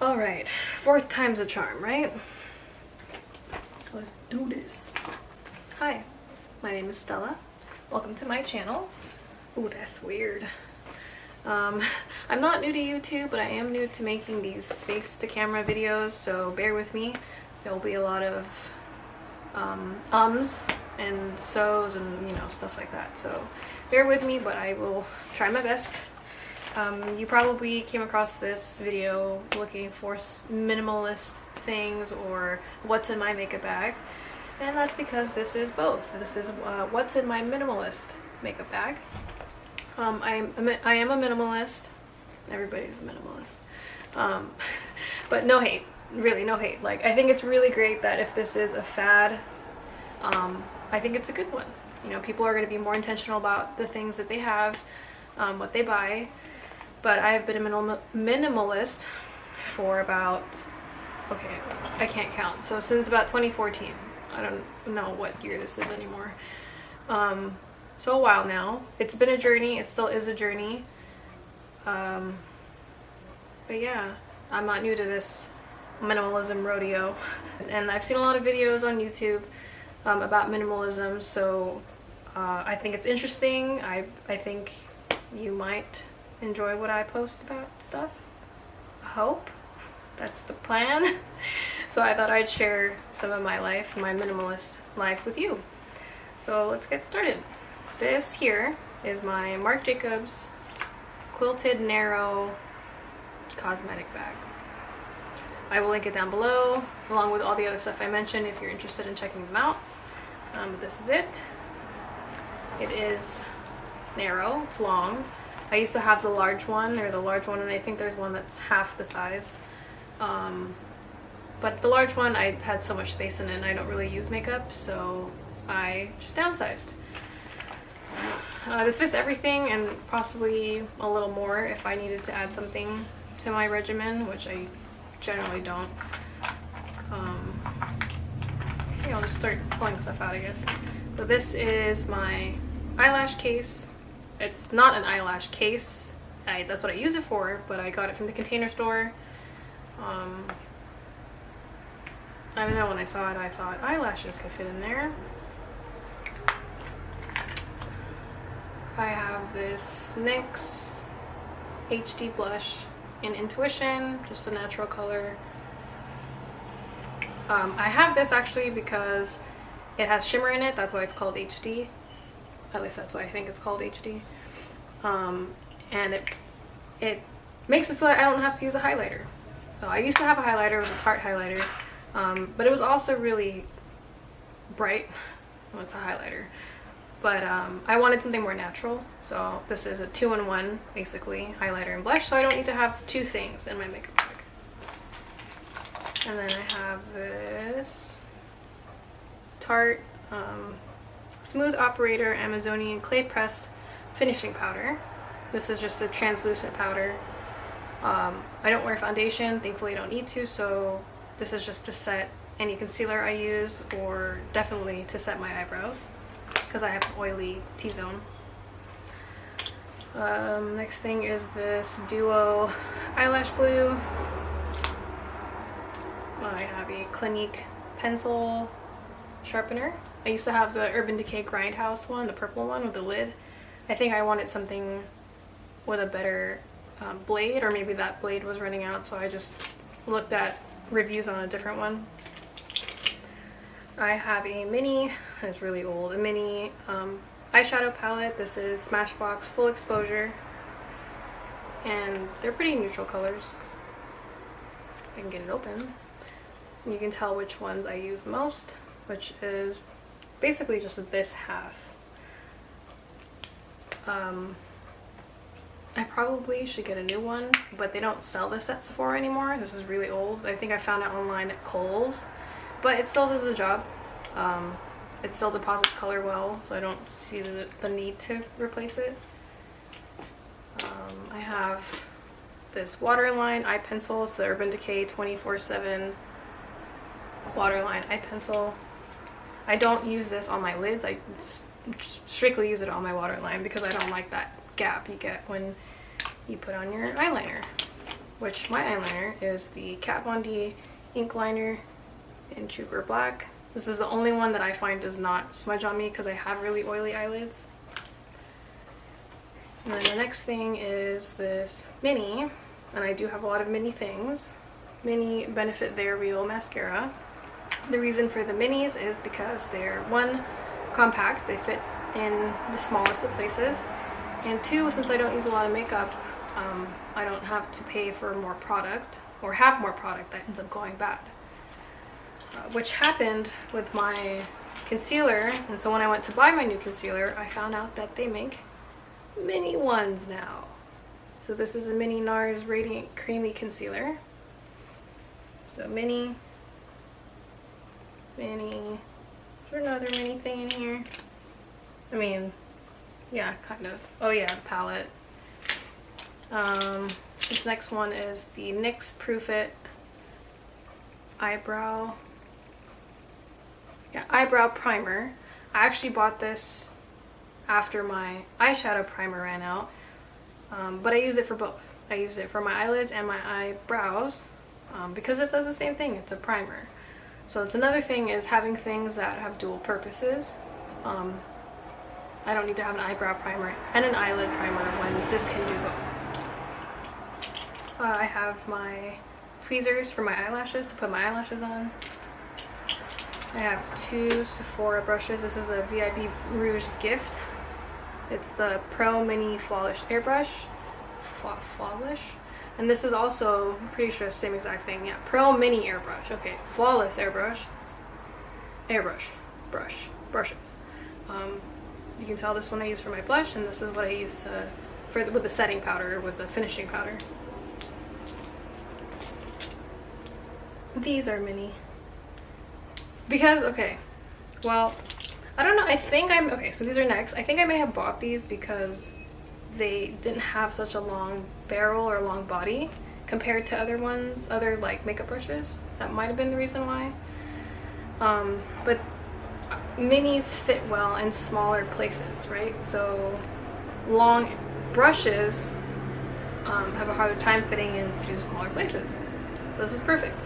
All right, fourth time's a charm, right? Let's do this. Hi, my name is Stella. Welcome to my channel. Ooh, that's weird. I'm not new to YouTube, but I am new to making these face-to-camera videos, so bear with me. There'll be a lot of ums and so's and, you know, stuff like that. So bear with me, but I will try my best. You probably came across this video looking for minimalist things or what's in my makeup bag, and that's because this is both. This is what's in my minimalist makeup bag. I am a minimalist. Everybody's a minimalist. But no hate, really no hate. Like, I think it's really great that if this is a fad, I think it's a good one. You know, people are going to be more intentional about the things that they have, what they buy. But I have been a minimalist for about, okay, I can't count. So since about 2014. I don't know what year this is anymore. So a while now. It's been a journey. It still is a journey. But yeah, I'm not new to this minimalism rodeo. And I've seen a lot of videos on YouTube about minimalism. So I think it's interesting. I think you might enjoy what I post about stuff. I hope that's the plan. So I thought I'd share some of my life, my minimalist life, with you. So let's get started. This here is my Marc Jacobs quilted narrow cosmetic bag. I will link it down below along with all the other stuff I mentioned if you're interested in checking them out. But this is it. It is narrow, it's long. I used to have the large one, and I think there's one that's half the size. But the large one, I had so much space in it and I don't really use makeup, so I just downsized. This fits everything and possibly a little more if I needed to add something to my regimen, which I generally don't. Yeah, I'll just start pulling stuff out, I guess. So this is my eyelash case. It's not an eyelash case. That's what I use it for, but I got it from the Container Store. I don't know, when I saw it I thought eyelashes could fit in there. I have this NYX HD blush in Intuition, just a natural color. I have this actually because it has shimmer in it, that's why it's called HD. At least that's why I think it's called HD. And it makes it so that I don't have to use a highlighter. So I used to have a highlighter, it was a Tarte highlighter, but it was also really bright. Well, it's a highlighter. But I wanted something more natural, so this is a 2-in-1, basically, highlighter and blush, so I don't need to have two things in my makeup bag. And then I have this Tarte Smooth Operator Amazonian Clay Pressed Finishing Powder. This is just a translucent powder. I don't wear foundation, thankfully I don't need to, so this is just to set any concealer I use, or definitely to set my eyebrows, because I have an oily T-zone. Next thing is this Duo eyelash glue. I have a Clinique pencil sharpener. I used to have the Urban Decay Grindhouse one, the purple one with the lid. I think I wanted something with a better blade, or maybe that blade was running out, so I just looked at reviews on a different one. I have a mini, it's really old, a mini eyeshadow palette. This is Smashbox Full Exposure, and they're pretty neutral colors. If I can get it open. You can tell which ones I use the most, which is basically just this half. I probably should get a new one, but they don't sell this at Sephora anymore. This is really old. I think I found it online at Kohl's, but it still does the job. It still deposits color well, so I don't see the need to replace it. I have this waterline eye pencil. It's the Urban Decay 24/7 waterline eye pencil. I don't use this on my lids. I strictly use it on my waterline because I don't like that gap you get when you put on your eyeliner. which my eyeliner is the Kat Von D ink liner in Trooper Black. This is the only one that I find does not smudge on me because I have really oily eyelids. And then the next thing is this mini, and I do have a lot of mini things. Mini Benefit They're Real mascara. The reason for the minis is because they're, one, compact, they fit in the smallest of places, and two, since I don't use a lot of makeup, I don't have to pay for more product or have more product that ends up going bad. Which happened with my concealer, and so when I went to buy my new concealer, I found out that they make mini ones now. So this is a mini NARS Radiant Creamy Concealer. So mini, is there another mini thing in here? I mean, yeah, kind of. Oh yeah, the palette. This next one is the NYX Proof It Eyebrow Primer. I actually bought this after my eyeshadow primer ran out, but I use it for both. I use it for my eyelids and my eyebrows because it does the same thing. It's a primer. So it's another thing is having things that have dual purposes. I don't need to have an eyebrow primer and an eyelid primer when this can do both. I have my tweezers for my eyelashes to put my eyelashes on. I have two Sephora brushes. This is a VIP Rouge gift. It's the Pro Mini Flawless Airbrush. Flawless? And this is also, I'm pretty sure the same exact thing. Yeah, Pro Mini Airbrush. Okay, Flawless Airbrush. Brushes. You can tell this one I use for my blush, and this is what I use with the setting powder, with the finishing powder. These are mini. Because, okay, well, I don't know, okay, so these are NYX. I think I may have bought these because they didn't have such a long barrel or long body compared to other ones, other like makeup brushes. That might have been the reason why. But minis fit well in smaller places, right? So long brushes have a harder time fitting into smaller places. So this is perfect.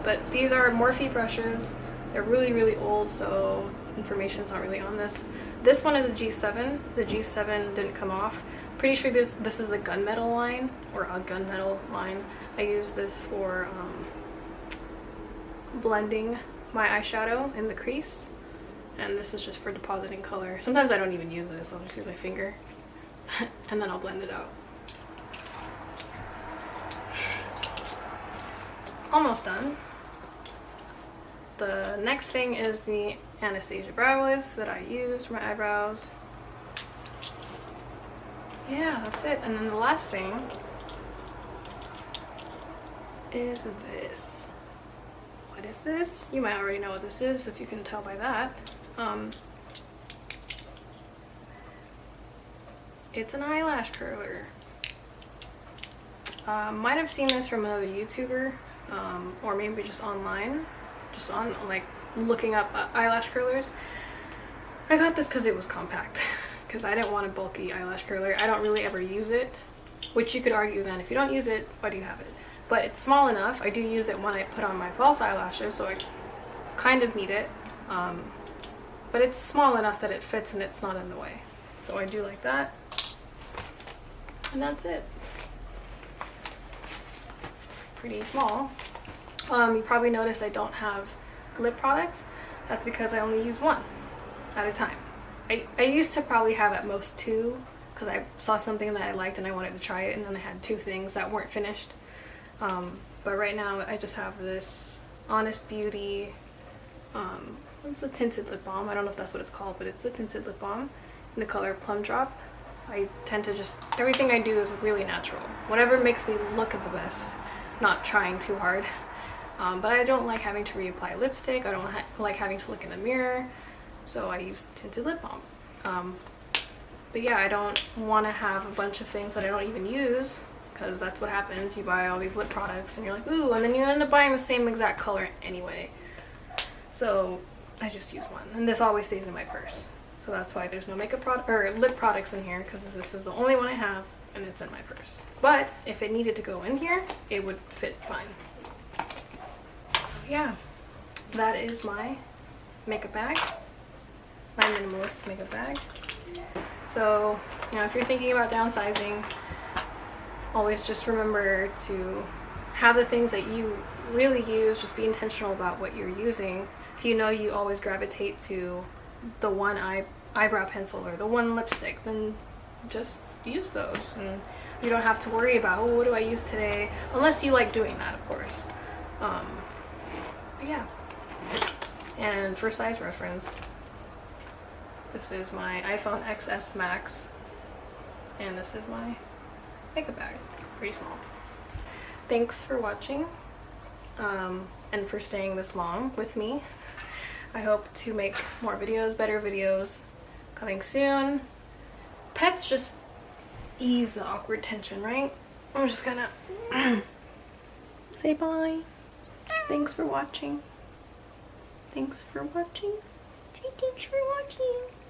But these are Morphe brushes. They're really, really old, so information's not really on this. This one is a G7. The G7 didn't come off. Pretty sure this is the Gunmetal line, or a Gunmetal line. I use this for blending my eyeshadow in the crease, and this is just for depositing color. Sometimes I don't even use this. I'll just use my finger, and then I'll blend it out. Almost done. The next thing is the Anastasia Brow Wiz that I use for my eyebrows. Yeah, that's it. And then the last thing is this. What is this? You might already know what this is if you can tell by that. It's an eyelash curler. Might have seen this from another YouTuber, or maybe just online. Just on like looking up eyelash curlers. I got this because it was compact, because I didn't want a bulky eyelash curler. I don't really ever use it, which you could argue then if you don't use it, why do you have it? But it's small enough. I do use it when I put on my false eyelashes, so I kind of need it, but it's small enough that it fits and it's not in the way, so I do like that. And that's it. Pretty small. You probably notice I don't have lip products. That's because I only use one at a time. I used to probably have at most two, because I saw something that I liked and I wanted to try it, and then I had two things that weren't finished. But right now I just have this Honest Beauty, it's a tinted lip balm. I don't know if that's what it's called, but it's a tinted lip balm in the color Plum Drop. I tend to just, everything I do is really natural. Whatever makes me look at the best, not trying too hard. But I don't like having to reapply lipstick. I don't like having to look in the mirror, so I use tinted lip balm. But yeah, I don't want to have a bunch of things that I don't even use, because that's what happens. You buy all these lip products and you're like, ooh, and then you end up buying the same exact color anyway. So I just use one, and this always stays in my purse. So that's why there's no makeup product or lip products in here, because this is the only one I have, and it's in my purse. But if it needed to go in here, it would fit fine. So yeah, that is my makeup bag, my minimalist makeup bag. So, you know, if you're thinking about downsizing, always just remember to have the things that you really use. Just be intentional about what you're using. If you know you always gravitate to the one eyebrow pencil or the one lipstick, then just use those, and you don't have to worry about, oh, what do I use today, unless you like doing that, of course. But yeah. And for size reference, this is my iPhone XS Max, and this is my makeup bag. Pretty small. Thanks for watching, and for staying this long with me. I hope to make more videos, better videos, coming soon. Pets just ease the awkward tension, right? I'm just gonna say bye. Thanks for watching. Thanks for watching. Thanks for watching.